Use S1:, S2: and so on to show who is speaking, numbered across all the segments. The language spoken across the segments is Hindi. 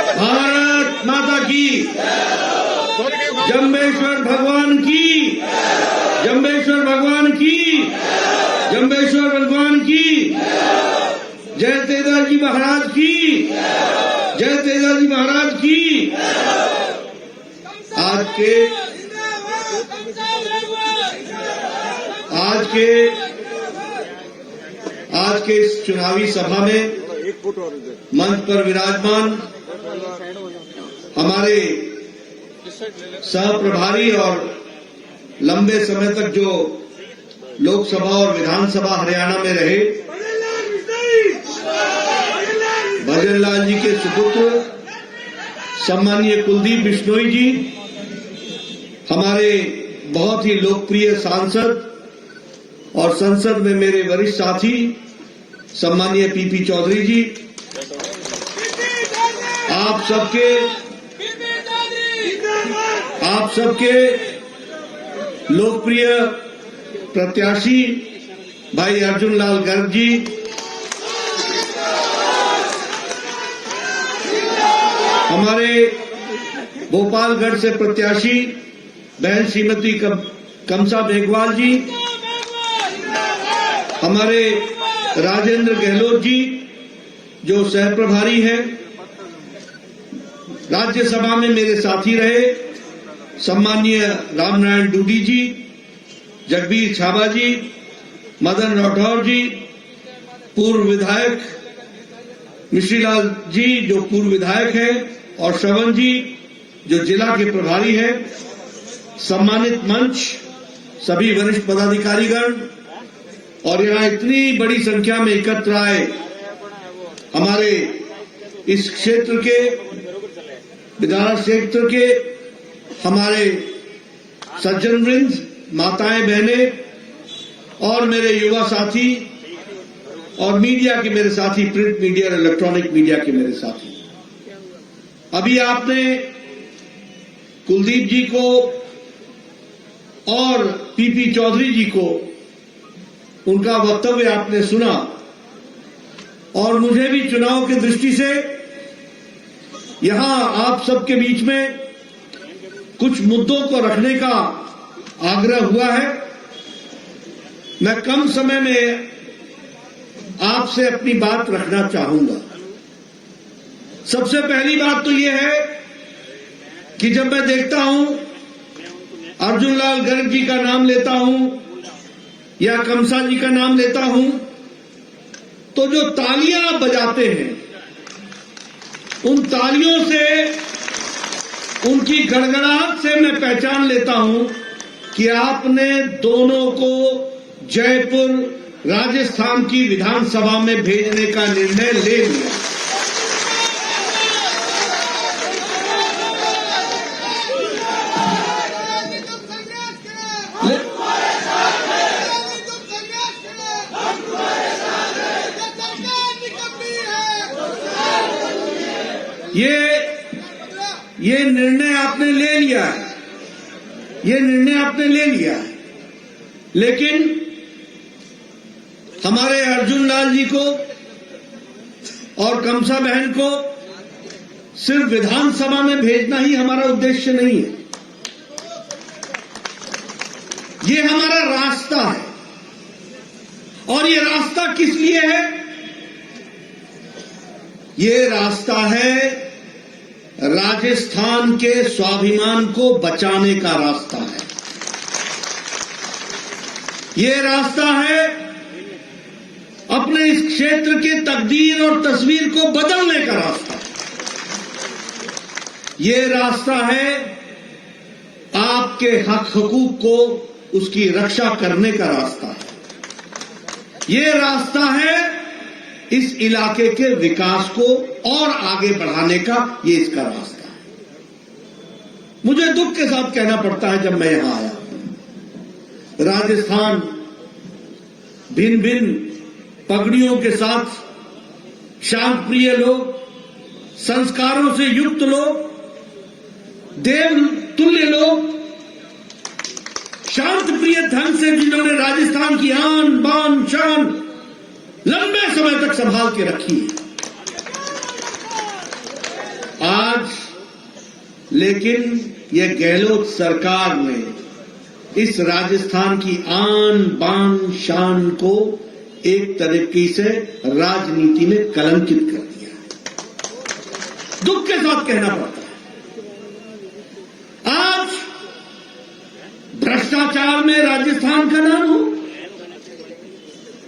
S1: भारत माता की, जम्बेश्वर भगवान की, जम्बेश्वर भगवान की, जम्बेश्वर भगवान की, जय तेजाजी महाराज की, जय तेजाजी महाराज की। आज के इस चुनावी सभा में मंच पर विराजमान हमारे सह प्रभारी और लंबे समय तक जो लोकसभा और विधानसभा हरियाणा में रहे भजन लाल जी के सुपुत्र सम्मानीय कुलदीप बिश्नोई जी, हमारे बहुत ही लोकप्रिय सांसद और संसद में मेरे वरिष्ठ साथी सम्मानीय पीपी चौधरी जी, आप सबके लोकप्रिय प्रत्याशी भाई अर्जुन लाल गर्ग जी, हमारे भोपालगढ़ से प्रत्याशी बहन श्रीमती कमसा मेघवाल जी, हमारे राजेंद्र गहलोत जी जो सह प्रभारी हैं, राज्यसभा में मेरे साथी रहे सम्मानीय रामनारायण डूडी जी, जगबीर छाबा जी, मदन राठौर जी, पूर्व विधायक मिश्रीलाल जी जो पूर्व विधायक हैं, और श्रवण जी जो जिला के प्रभारी हैं, सम्मानित मंच, सभी वरिष्ठ पदाधिकारीगण और यहाँ इतनी बड़ी संख्या में एकत्र आए हमारे इस क्षेत्र के विधानसभा क्षेत्र के हमारे सज्जन वृंद, माताएं बहनें और मेरे युवा साथी और मीडिया के मेरे साथी, प्रिंट मीडिया और इलेक्ट्रॉनिक मीडिया के मेरे साथी। अभी आपने कुलदीप जी को और पीपी चौधरी जी को उनका वक्तव्य आपने सुना और मुझे भी चुनाव की दृष्टि से यहां आप सबके बीच में कुछ मुद्दों को रखने का आग्रह हुआ है। मैं कम समय में आपसे अपनी बात रखना चाहूंगा। सबसे पहली बात तो यह है कि जब मैं देखता हूं, अर्जुन लाल गर्ग जी का नाम लेता हूं या कमसा जी का नाम लेता हूं, तो जो तालियां आप बजाते हैं, उन तालियों से, उनकी गड़गड़ाहट से मैं पहचान लेता हूं कि आपने दोनों को जयपुर राजस्थान की विधानसभा में भेजने का निर्णय ले लिया। ये निर्णय आपने ले लिया है, ये निर्णय आपने ले लिया है, लेकिन हमारे अर्जुन लाल जी को और कमसा बहन को सिर्फ विधानसभा में भेजना ही हमारा उद्देश्य नहीं है। ये हमारा रास्ता है, और ये रास्ता किस लिए है? ये रास्ता है राजस्थान के स्वाभिमान को बचाने का रास्ता है। ये रास्ता है अपने इस क्षेत्र के तकदीर और तस्वीर को बदलने का रास्ता। ये रास्ता है आपके हक हकूक को उसकी रक्षा करने का रास्ता है। ये रास्ता है इस इलाके के विकास को और आगे बढ़ाने का, ये इसका रास्ता है। मुझे दुख के साथ कहना पड़ता है, जब मैं यहां आया, राजस्थान भिन्न भिन्न पगड़ियों के साथ शांत प्रिय लोग, संस्कारों से युक्त लोग, देव तुल्य लोग, शांत प्रिय ढंग से जिन्होंने राजस्थान की आन बान शान लंबे समय तक संभाल के रखी है, आज लेकिन ये गहलोत सरकार ने इस राजस्थान की आन बान शान को एक तरीके से राजनीति में कलंकित कर दिया है। दुख के साथ कहना पड़ता है, आज भ्रष्टाचार में राजस्थान का नाम हो,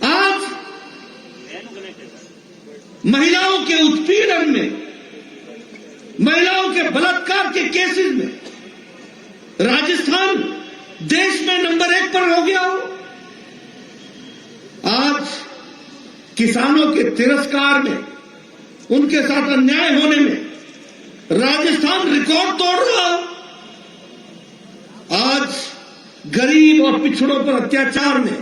S1: आज महिलाओं के उत्पीड़न में, महिलाओं के बलात्कार के केसेस में राजस्थान देश में नंबर 1 पर हो गया हो। आज किसानों के तिरस्कार में, उनके साथ अन्याय होने में राजस्थान रिकॉर्ड तोड़ रहा हो। आज गरीब और पिछड़ों पर अत्याचार में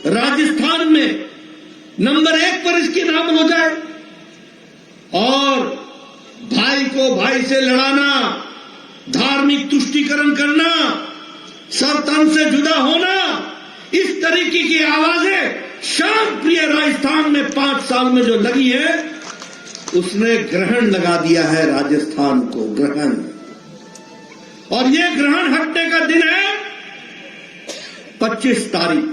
S1: राजस्थान में नंबर 1 पर इसकी नाम हो जाए, और भाई को भाई से लड़ाना, धार्मिक तुष्टीकरण करना, सर तन से जुदा होना, इस तरीके की आवाजें शांत प्रिय राजस्थान में 5 साल में जो लगी है, उसने ग्रहण लगा दिया है राजस्थान को, ग्रहण। और ये ग्रहण हटने का दिन है 25 तारीख।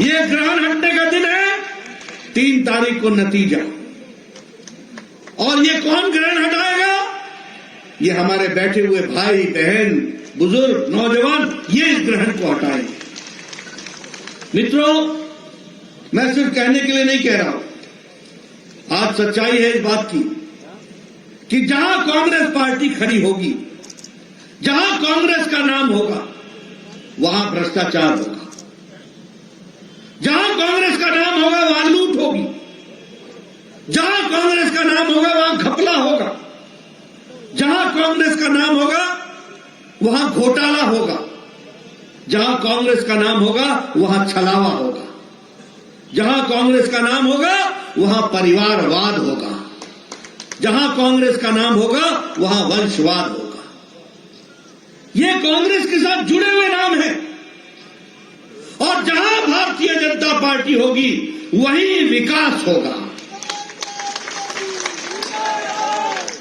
S1: ये ग्रहण हटने का दिन है 3 तारीख को नतीजा। और ये कौन ग्रहण हटाएगा? ये हमारे बैठे हुए भाई बहन, बुजुर्ग, नौजवान, ये इस ग्रहण को हटाएंगे। मित्रों, मैं सिर्फ कहने के लिए नहीं कह रहा हूं, आज सच्चाई है इस बात की कि जहां कांग्रेस पार्टी खड़ी होगी, जहां कांग्रेस का नाम होगा, वहां भ्रष्टाचार होगा। जहां कांग्रेस का नाम होगा, वहां लूट होगी। जहां कांग्रेस का नाम होगा, वहां घपला होगा। जहां कांग्रेस का नाम होगा, वहां घोटाला होगा। जहां कांग्रेस का नाम होगा, वहां छलावा होगा। जहां कांग्रेस का नाम होगा, वहां परिवारवाद होगा। जहां कांग्रेस का नाम होगा, वहां वंशवाद होगा। ये कांग्रेस के साथ जुड़े हुए नाम हैं। और जहां भारतीय जनता पार्टी होगी, वहीं विकास होगा।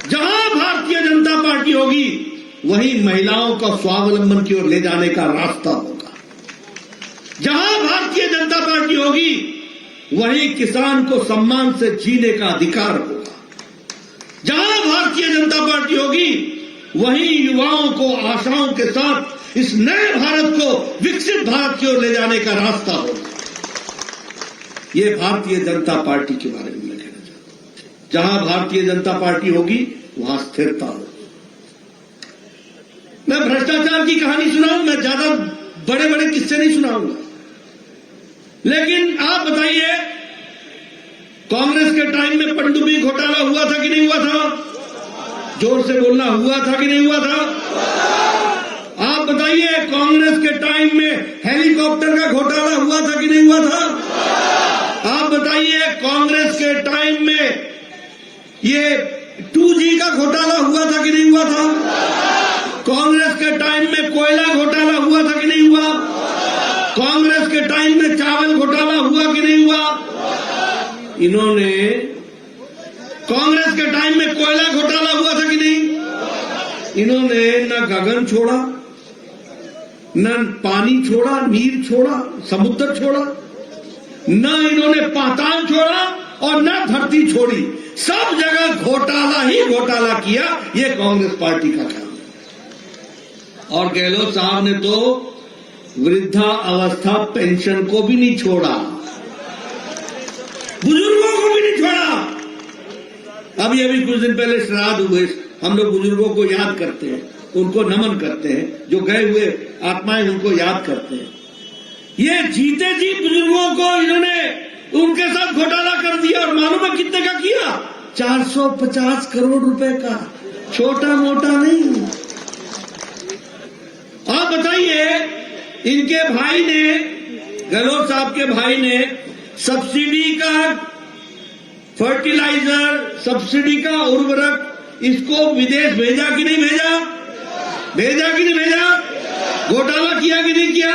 S1: जहां भारतीय जनता पार्टी होगी, वहीं महिलाओं को स्वावलंबन की ओर ले जाने का रास्ता होगा। जहां भारतीय जनता पार्टी होगी, वहीं किसान को सम्मान से जीने का अधिकार होगा। जहां भारतीय जनता पार्टी होगी, वहीं युवाओं को आशाओं के साथ इस नए भारत को, विकसित भारत की ओर ले जाने का रास्ता होगा। यह भारतीय जनता पार्टी के बारे में मैं कहना चाहता हूं। जहां भारतीय जनता पार्टी होगी, वहां स्थिरता होगी। मैं भ्रष्टाचार की कहानी सुनाऊं, मैं ज्यादा बड़े बड़े किस्से नहीं सुनाऊंगा, लेकिन आप बताइए, कांग्रेस के टाइम में पनडुब्बी घोटाला हुआ था कि नहीं हुआ था? जोर से बोलना, हुआ था कि नहीं हुआ था? आप बताइए, कांग्रेस के टाइम में हेलीकॉप्टर का घोटाला हुआ था कि नहीं हुआ था? आप बताइए, कांग्रेस के टाइम में ये 2G का घोटाला हुआ था कि नहीं हुआ था? कांग्रेस के टाइम में कोयला घोटाला हुआ था कि नहीं हुआ? कांग्रेस के टाइम में चावल घोटाला हुआ कि नहीं हुआ? इन्होंने कांग्रेस के टाइम में कोयला घोटाला हुआ था कि नहीं? इन्होंने न गगन छोड़ा, न पानी छोड़ा, नीर छोड़ा, समुद्र छोड़ा, न इन्होंने पाताल छोड़ा और न धरती छोड़ी। सब जगह घोटाला ही घोटाला किया। ये कांग्रेस पार्टी का काम है। और गहलोत साहब ने तो वृद्धा अवस्था पेंशन को भी नहीं छोड़ा, बुजुर्गों को भी नहीं छोड़ा। अभी अभी कुछ दिन पहले श्राद्ध हुए, हम लोग बुजुर्गों को याद करते हैं, उनको नमन करते हैं, जो गए हुए आत्माएं उनको याद करते हैं। ये जीते जी बुजुर्गों को इन्होंने उनके साथ घोटाला कर दिया। और मालूम है कितने का किया? 450 करोड़ रुपए का, छोटा मोटा नहीं। आप बताइए, इनके भाई ने, गहलोत साहब के भाई ने सब्सिडी का फर्टिलाइजर, सब्सिडी का उर्वरक, इसको विदेश भेजा कि नहीं भेजा? भेजा कि नहीं भेजा? घोटाला किया कि नहीं किया?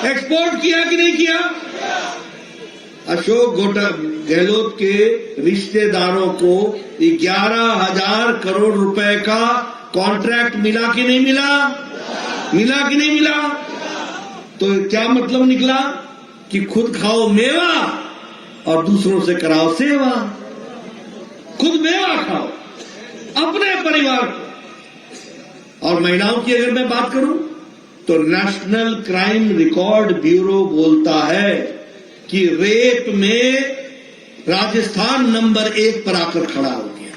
S1: एक्सपोर्ट किया कि नहीं किया? अशोक गहलोत के रिश्तेदारों को 11,000 करोड़ रुपए का कॉन्ट्रैक्ट मिला कि नहीं मिला? मिला कि नहीं मिला? तो क्या मतलब निकला कि खुद खाओ मेवा और दूसरों से कराओ सेवा। खुद मेवा खाओ अपने परिवार को। और महिलाओं की अगर मैं बात करूं तो नेशनल क्राइम रिकॉर्ड ब्यूरो बोलता है कि रेप में राजस्थान नंबर 1 पर आकर खड़ा हो गया।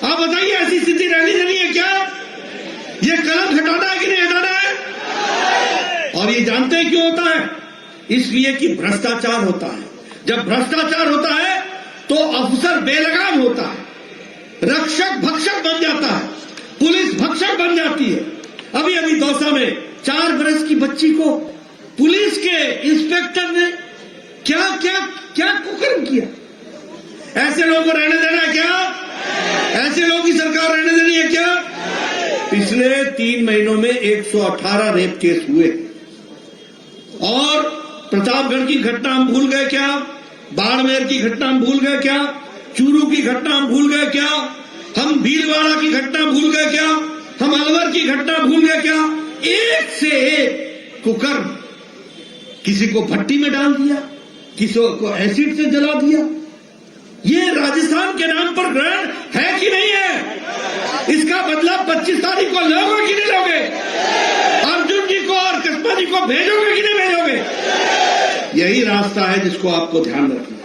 S1: आप बताइए, ऐसी स्थिति रहनी देनी है क्या? ये कलम हटाना है कि नहीं हटाना है? और ये जानते हैं क्यों होता है? इसलिए कि भ्रष्टाचार होता है। जब भ्रष्टाचार होता है तो अफसर बेलगाम होता है, रक्षक भक्षक बन जाता है, पुलिस भक्षक बन जाती है। अभी अभी दौसा में 4 बरस की बच्ची को पुलिस के इंस्पेक्टर ने क्या क्या क्या कुकर्म किया। ऐसे लोगों को रहने देना है क्या? ऐसे लोगों की सरकार रहने देनी है क्या? पिछले 3 महीनों में 118 रेप केस हुए। और प्रतापगढ़ की घटना हम भूल गए क्या? बाड़मेर की घटना हम भूल गए क्या? चूरू की घटना हम भूल गए क्या? हम भीलवाड़ा की घटना भूल गए क्या? हम अलवर की घटना भूल गए क्या? एक से एक कुकर्म। किसी को भट्टी में डाल दिया, किसी को एसिड से जला दिया। ये राजस्थान के नाम पर ग्रहण है कि नहीं है? इसका बदला 25 तारीख को लोगे कि नहीं लोगे? अर्जुन जी को और कस्बा जी को भेजोगे कि नहीं भेजोगे? यही रास्ता है जिसको आपको ध्यान रखना है।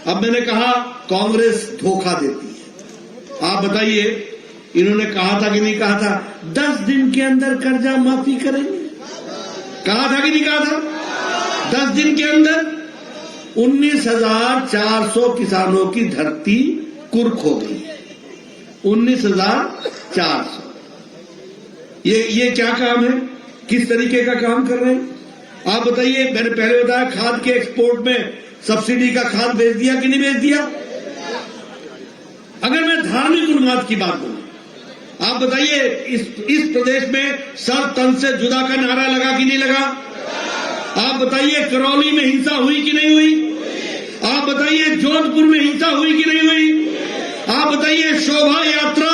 S1: अब मैंने कहा कांग्रेस धोखा देती है। आप बताइए, इन्होंने कहा था कि नहीं कहा था 10 दिन के अंदर कर्जा माफी करेंगे? कहा था कि नहीं कहा था? 10 दिन के अंदर 19,400 किसानों की धरती कुर्क हो गई। 19,400। ये क्या काम है? किस तरीके का काम कर रहे हैं? आप बताइए। मैंने पहले बताया खाद के एक्सपोर्ट में सब्सिडी का खाद भेज दिया कि नहीं भेज दिया? अगर मैं धार्मिक उन्माद की बात बोलूं, आप बताइए इस प्रदेश में सर तन से जुदा का नारा लगा कि नहीं लगा? आप बताइए करौली में हिंसा हुई कि नहीं हुई? आप बताइए जोधपुर में हिंसा हुई कि नहीं हुई? आप बताइए शोभा यात्रा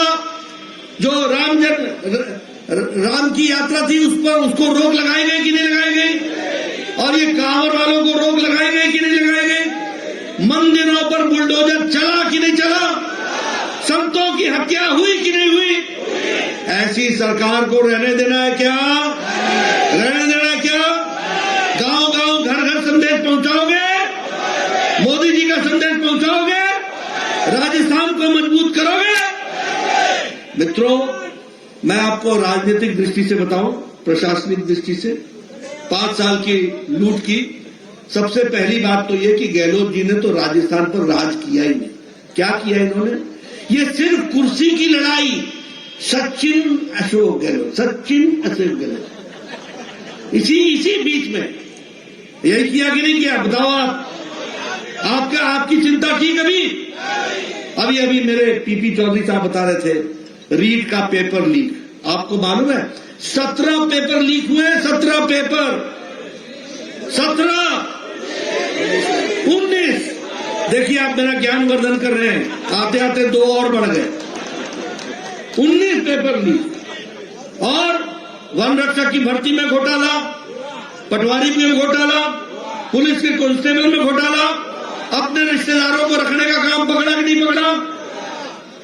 S1: जो राम की यात्रा थी उस पर उसको रोक लगाई गई कि नहीं लगाई गई? और ये कांवर वालों को रोक लगाई गई कि नहीं लगाई गई? मंदिरों पर बुलडोजर चला कि नहीं चला? संतों की हत्या हुई कि नहीं हुई? ऐसी सरकार को रहने देना है क्या? रहने देना है क्या? गांव गांव घर घर संदेश पहुंचाओगे? मोदी जी का संदेश पहुंचाओगे? राजस्थान को मजबूत करोगे? मित्रों, मैं आपको राजनीतिक दृष्टि से बताऊं, प्रशासनिक दृष्टि से 5 साल की लूट की सबसे पहली बात तो यह कि गहलोत जी ने तो राजस्थान पर राज किया ही नहीं। क्या किया इन्होंने? ये सिर्फ कुर्सी की लड़ाई। सचिन अशोक गहलोत, इसी बीच में यही किया कि नहीं किया? बताओ आप। आपकी चिंता की कभी? अभी मेरे पीपी चौधरी साहब बता रहे थे रीट का पेपर लीक। आपको मालूम है 17 पेपर लीक हुए? 17 पेपर, 17, 19। देखिए आप मेरा ज्ञानवर्धन कर रहे हैं, आते आते 2 और बढ़ गए। 19 पेपर लीक। और वन रक्षक की भर्ती में घोटाला, पटवारी में घोटाला, पुलिस के कांस्टेबल में घोटाला, अपने रिश्तेदारों को रखने का काम पकड़ा कि नहीं पकड़ा?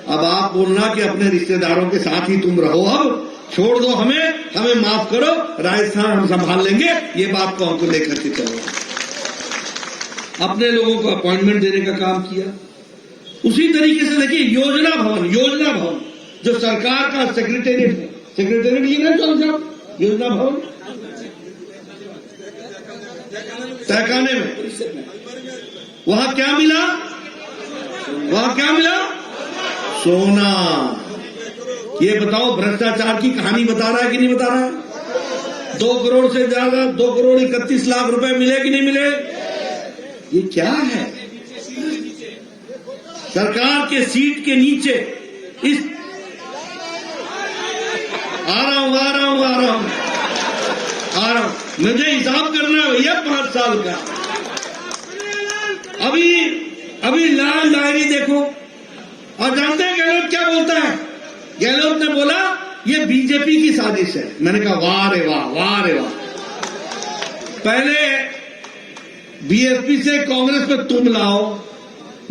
S1: अब आप बोलना कि अपने रिश्तेदारों के साथ ही तुम रहो, अब छोड़ दो हमें माफ करो, राजस्थान हम संभाल लेंगे, ये बात को हमको लेकर के चलो। अपने लोगों को अपॉइंटमेंट देने का काम किया। उसी तरीके से देखिए योजना भवन जो सरकार का सेक्रेटेरिएट है, सेक्रेटेरिएट ये ना चल जाओ, योजना भवन तहखाने में, वहां क्या मिला? सोना। ये बताओ भ्रष्टाचार की कहानी बता रहा है कि नहीं बता रहा है? 2 करोड़ से ज्यादा, 2 करोड़ 31 लाख रुपए मिले कि नहीं मिले? ये क्या है? सरकार के सीट के नीचे इस आ रहा हूं मुझे हिसाब करना है भैया 5 साल का। अभी लाल डायरी देखो, और जानते हैं गहलोत क्या बोलता है? गहलोत ने बोला ये बीजेपी की साजिश है। मैंने कहा वाह रे वाह, वाह रे वाह। पहले बीएसपी से कांग्रेस में तुम लाओ,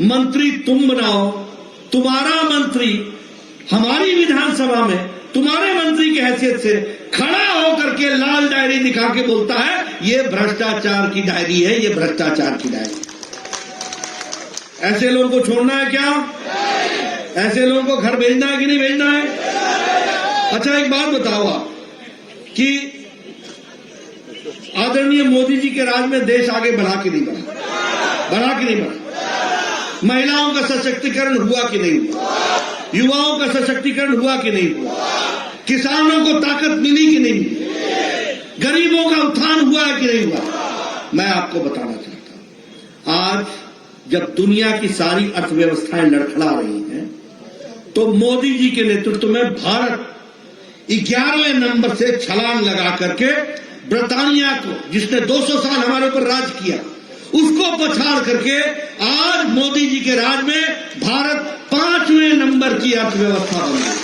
S1: मंत्री तुम बनाओ, तुम्हारा मंत्री हमारी विधानसभा में तुम्हारे मंत्री की हैसियत से खड़ा होकर के लाल डायरी दिखा के बोलता है ये भ्रष्टाचार की डायरी है, ये भ्रष्टाचार की डायरी। ऐसे लोगों को छोड़ना है क्या? ऐसे लोगों को घर भेजना है कि नहीं भेजना है? अच्छा एक बात बताओ आप कि आदरणीय मोदी जी के राज में देश आगे बढ़ा कि नहीं बढ़ा? बढ़ा कि नहीं बढ़ा? महिलाओं का सशक्तिकरण हुआ कि नहीं हुआ? युवाओं का सशक्तिकरण हुआ कि नहीं हुआ? किसानों को ताकत मिली कि नहीं मिली? गरीबों का उत्थान हुआ कि नहीं हुआ? मैं आपको बताना चाहता हूं, आज जब दुनिया की सारी अर्थव्यवस्थाएं लड़खड़ा रही हैं, तो मोदी जी के नेतृत्व में भारत 11वें नंबर से छलांग लगा करके ब्रिटानिया को, जिसने 200 साल हमारे ऊपर राज किया, उसको पछाड़ करके आज मोदी जी के राज में भारत 5वें नंबर की अर्थव्यवस्था बन गई।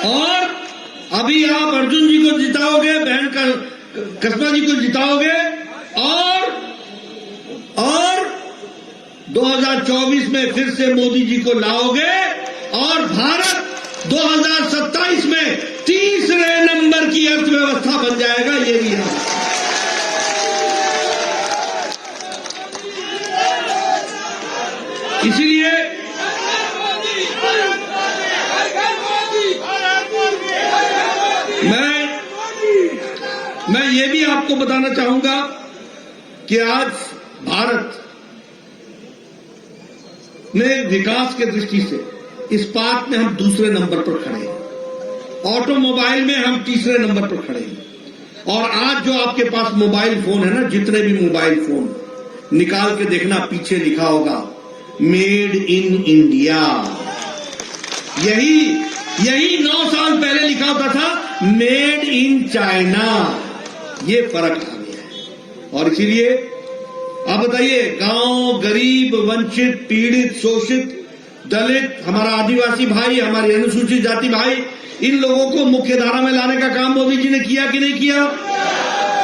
S1: और अभी आप अर्जुन जी को जिताओगे, बहन का कस्बा जी को जिताओगे, और 2024 में फिर से मोदी जी को लाओगे, और भारत 2027 में 3रे नंबर की अर्थव्यवस्था बन जाएगा। ये भी है। इसीलिए मैं ये भी आपको बताना चाहूंगा कि आज भारत में विकास के दृष्टि से इस्पात में हम 2रे नंबर पर खड़े हैं, ऑटोमोबाइल में हम 3रे नंबर पर खड़े हैं। और आज जो आपके पास मोबाइल फोन है ना, जितने भी मोबाइल फोन निकाल के देखना, पीछे लिखा होगा मेड इन इंडिया। यही 9 साल पहले लिखा होता था मेड इन चाइना। ये फर्क आ गया है। और इसीलिए आप बताइए, गांव, गरीब, वंचित, पीड़ित, शोषित, दलित, हमारा आदिवासी भाई, हमारे अनुसूचित जाति भाई, इन लोगों को मुख्य धारा में लाने का काम मोदी जी ने किया कि नहीं किया?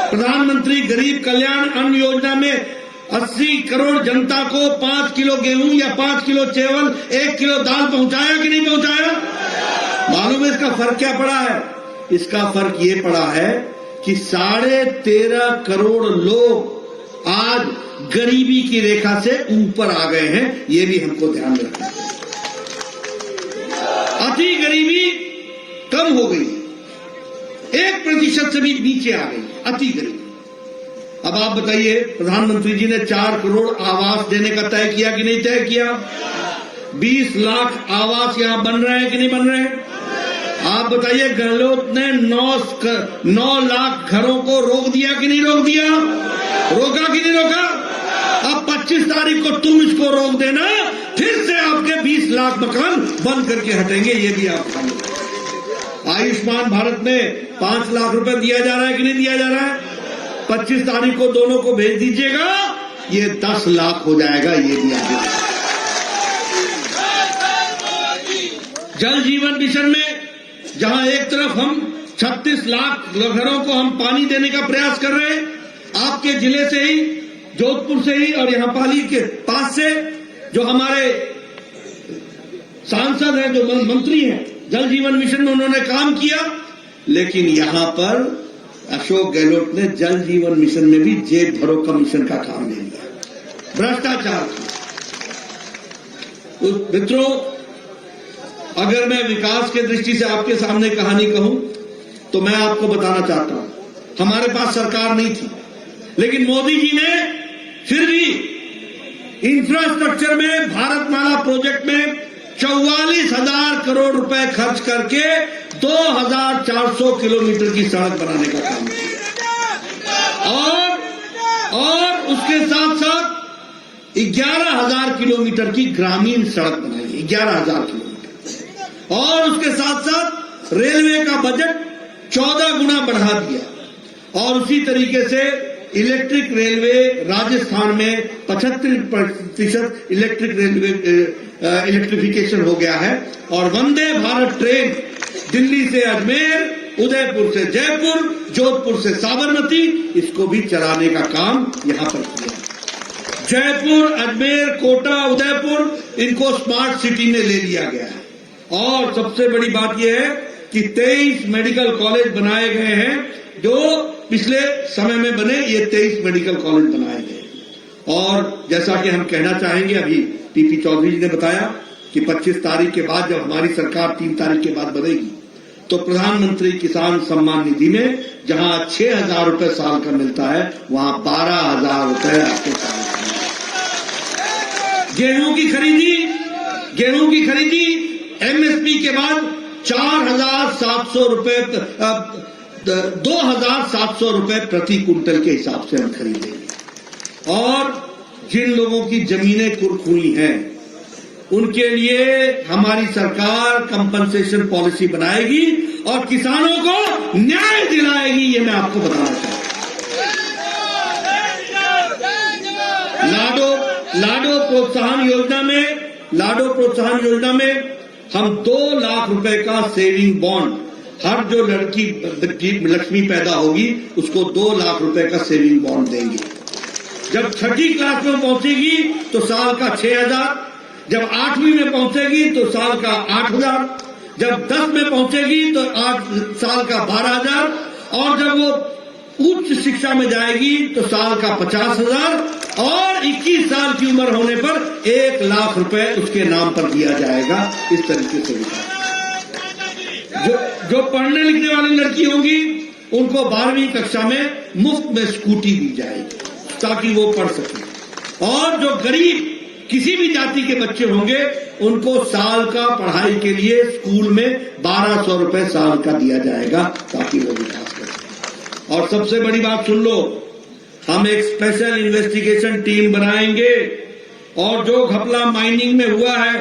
S1: प्रधानमंत्री गरीब कल्याण अन्न योजना में 80 करोड़ जनता को 5 किलो गेहूं या 5 किलो चावल, 1 किलो दाल पहुंचाया कि नहीं पहुंचाया? मालूम है इसका फर्क क्या पड़ा है? इसका फर्क ये पड़ा है कि 13.5 करोड़ लोग आज गरीबी की रेखा से ऊपर आ गए हैं। ये भी हमको ध्यान रखना है। अति गरीबी कम हो गई, 1% से भी नीचे आ गई अति गरीबी। अब आप बताइए, प्रधानमंत्री जी ने 4 करोड़ आवास देने का तय किया कि नहीं तय किया? 20 लाख आवास यहां बन रहे हैं कि नहीं बन रहे हैं? आप बताइए, गहलोत ने 9 लाख घरों को रोक दिया कि नहीं रोक दिया? रोका कि नहीं रोका? अब 25 तारीख को तुम इसको रोक देना, फिर से आपके 20 लाख मकान बंद करके हटेंगे। ये भी आप खाएंगे। आयुष्मान भारत में 5 लाख रुपए दिया जा रहा है कि नहीं दिया जा रहा है? 25 तारीख को दोनों को भेज दीजिएगा, ये 10 लाख हो जाएगा। ये भी आगे। जल जीवन मिशन में जहां एक तरफ हम 36 लाख घरों को हम पानी देने का प्रयास कर रहे हैं, आपके जिले से ही, जोधपुर से ही, और यहां पाली के पास से जो हमारे सांसद हैं, जो मंत्री हैं, जल जीवन मिशन में उन्होंने काम किया। लेकिन यहां पर अशोक गहलोत ने जल जीवन मिशन में भी जेब भरो कमीशन का काम ले लिया, भ्रष्टाचार किया। मित्रों, अगर मैं विकास के दृष्टि से आपके सामने कहानी कहूं तो मैं आपको बताना चाहता हूं, हमारे पास सरकार नहीं थी, लेकिन मोदी जी ने फिर भी इंफ्रास्ट्रक्चर में, भारतमाला प्रोजेक्ट में 44,000 करोड़ रुपए खर्च करके 2,400 किलोमीटर की सड़क बनाने का काम किया। और उसके साथ साथ 11,000 किलोमीटर की ग्रामीण सड़क बनाई, 11,000 किलोमीटर। और उसके साथ साथ रेलवे का बजट 14 गुना बढ़ा दिया। और उसी तरीके से इलेक्ट्रिक रेलवे राजस्थान में 75% इलेक्ट्रिक रेलवे इलेक्ट्रिफिकेशन हो गया है और वंदे भारत ट्रेन दिल्ली से अजमेर, उदयपुर से जयपुर, जोधपुर से साबरमती, इसको भी चलाने का काम यहां पर किया। जयपुर, अजमेर, कोटा, उदयपुर इनको स्मार्ट सिटी में ले लिया गया है। और सबसे बड़ी बात यह है कि 23 मेडिकल कॉलेज बनाए गए हैं, जो पिछले समय में बने, ये 23 मेडिकल कॉलेज बनाए गए। और जैसा कि हम कहना चाहेंगे, अभी टीपी चौधरी जी ने बताया कि 25 तारीख के बाद जब हमारी सरकार 3 तारीख के बाद बनेगी, तो प्रधानमंत्री किसान सम्मान निधि में जहां 6,000 रुपए साल का मिलता है, वहां 12,000 रुपए आपको साल का। गेहूं की खरीदी एमएसपी के बाद 4,700 रुपए 2,700 रुपए प्रति कुंटल के हिसाब से हम खरीदेंगे। और जिन लोगों की जमीनें कुरखुरी हैं, उनके लिए हमारी सरकार कंपनसेशन पॉलिसी बनाएगी और किसानों को न्याय दिलाएगी, ये मैं आपको बताना चाहता हूं। लाडो प्रोत्साहन योजना में हम 2 लाख रुपए का सेविंग बॉन्ड, हर जो लड़की लक्ष्मी पैदा होगी उसको 2 लाख रुपए का सेविंग बॉन्ड देंगे। जब 6ठी क्लास में पहुंचेगी तो साल का 6,000, जब 8वीं में पहुंचेगी तो साल का 8,000, जब 10 में पहुंचेगी तो साल का 12,000, और जब वो उच्च शिक्षा में जाएगी तो साल का 50,000, और 21 साल की उम्र होने पर 1 लाख रुपए उसके नाम पर दिया जाएगा। इस तरीके से जो पढ़ने लिखने वाली लड़की होंगी उनको 12वीं कक्षा में मुफ्त में स्कूटी दी जाएगी ताकि वो पढ़ सके। और जो गरीब किसी भी जाति के बच्चे होंगे उनको साल का पढ़ाई के लिए स्कूल में 1,200 रुपए साल का दिया जाएगा ताकि वो विकास करें। और सबसे बड़ी बात सुन लो, हम एक स्पेशल इन्वेस्टिगेशन टीम बनाएंगे और जो घपला माइनिंग में हुआ है,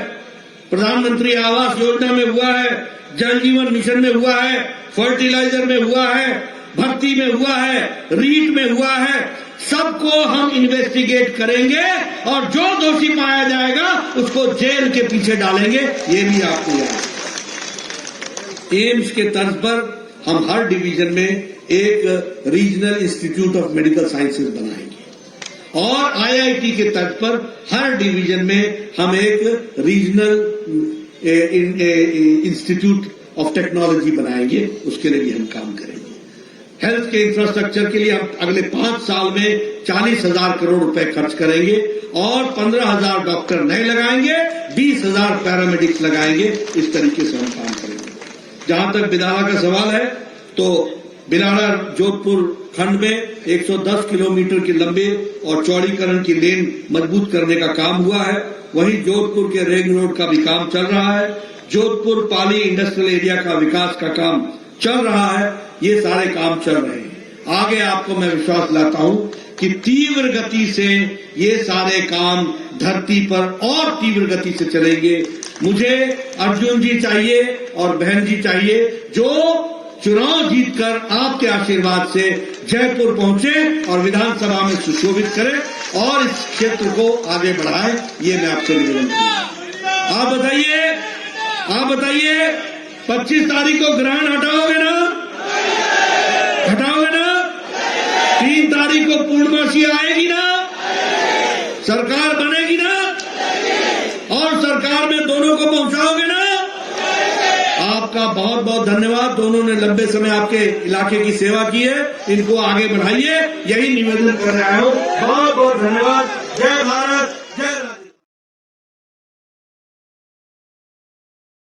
S1: प्रधानमंत्री आवास योजना में हुआ है, जल जीवन मिशन में हुआ है, फर्टिलाइजर में हुआ है, भर्ती में हुआ है, रीट में हुआ है, सबको हम इन्वेस्टिगेट करेंगे और जो दोषी पाया जाएगा उसको जेल के पीछे डालेंगे। ये भी आपको याद। एम्स के तर्ज पर हम हर डिवीजन में एक regional institute of medical sciences बनाएंगे और आईआईटी के तर्ज पर हर डिवीजन में हम एक रीजनल इंस्टीट्यूट ऑफ टेक्नोलॉजी बनाएंगे। उसके लिए भी हम काम करेंगे। हेल्थ के इंफ्रास्ट्रक्चर के लिए हम अगले 5 साल में 40,000 करोड़ रुपए खर्च करेंगे और 15,000 डॉक्टर नए लगाएंगे, 20,000 पैरामेडिक्स लगाएंगे। इस तरीके से हम काम करेंगे। जहां तक बिलाड़ा का सवाल है, तो बिलाड़ा जोधपुर खंड में 110 किलोमीटर के लंबे और चौड़ीकरण की लेन मजबूत करने का काम हुआ है। वहीं जोधपुर के रिंग रोड का भी काम चल रहा है। जोधपुर पाली इंडस्ट्रियल एरिया का विकास का काम चल रहा है। ये सारे काम चल रहे हैं। आगे आपको मैं विश्वास दिलाता हूं कि तीव्र गति से ये सारे काम धरती पर और तीव्र गति से चलेंगे। मुझे अर्जुन जी चाहिए और बहन जी चाहिए जो चुनाव जीतकर आपके आशीर्वाद से जयपुर पहुंचे और विधानसभा में सुशोभित करें और इस क्षेत्र को आगे बढ़ाएं। ये मैं आपसे निवेदन करूंगा। आप बताइए 25 तारीख को ग्रहण हटाओगे ना? 3 तारीख को पूर्णमासी आएगी ना? सरकार बनेगी ना? और सरकार में दोनों को पहुंचाओगे ना? आपका बहुत बहुत धन्यवाद। दोनों ने लंबे समय आपके इलाके की सेवा की है, इनको आगे बढ़ाइए, यही निवेदन कर रहा हूं। बहुत बहुत धन्यवाद। जय भारत।